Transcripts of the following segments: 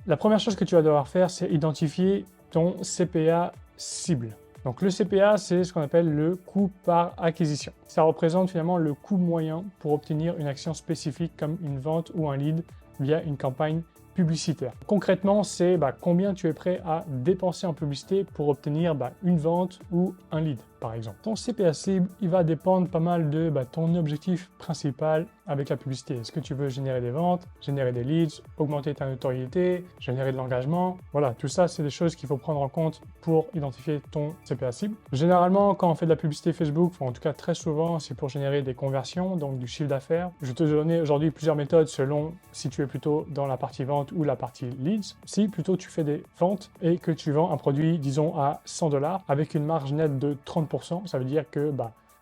La première chose que tu vas devoir faire, c'est identifier ton CPA cible. Donc le CPA, c'est ce qu'on appelle le coût par acquisition. Ça représente finalement le coût moyen pour obtenir une action spécifique comme une vente ou un lead via une campagne publicitaire. Concrètement, c'est combien tu es prêt à dépenser en publicité pour obtenir une vente ou un lead, par exemple. Ton CPA cible, il va dépendre pas mal de ton objectif principal avec la publicité. Est-ce que tu veux générer des ventes, générer des leads, augmenter ta notoriété, générer de l'engagement? Voilà, tout ça, c'est des choses qu'il faut prendre en compte pour identifier ton CPA cible. Généralement, quand on fait de la publicité Facebook, en tout cas très souvent, c'est pour générer des conversions, donc du chiffre d'affaires. Je vais te donner aujourd'hui plusieurs méthodes selon si tu es plutôt dans la partie vente ou la partie leads. Si plutôt tu fais des ventes et que tu vends un produit, disons, à 100 $ avec une marge nette de 30%, ça veut dire que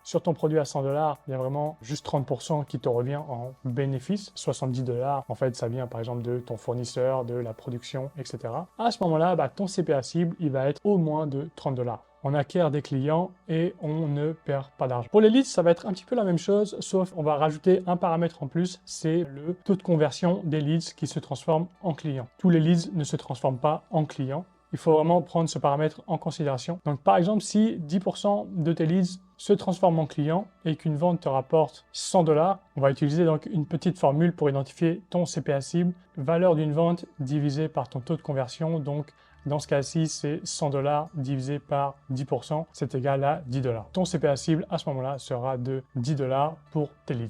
sur ton produit à 100 $, il y a vraiment juste 30% qui te revient en bénéfice. 70 $, en fait, ça vient par exemple de ton fournisseur, de la production, etc. À ce moment-là, ton CPA cible, il va être au moins de 30 $. On acquiert des clients et on ne perd pas d'argent. Pour les leads, ça va être un petit peu la même chose, sauf on va rajouter un paramètre en plus, c'est le taux de conversion des leads qui se transforment en clients. Tous les leads ne se transforment pas en clients. Il faut vraiment prendre ce paramètre en considération. Donc par exemple, si 10% de tes leads se transforment en clients et qu'une vente te rapporte 100 $, on va utiliser donc une petite formule pour identifier ton CPA cible, valeur d'une vente divisée par ton taux de conversion. Donc dans ce cas-ci, c'est 100 $ divisé par 10%, c'est égal à 10 $. Ton CPA cible à ce moment-là sera de 10 $ pour tes leads.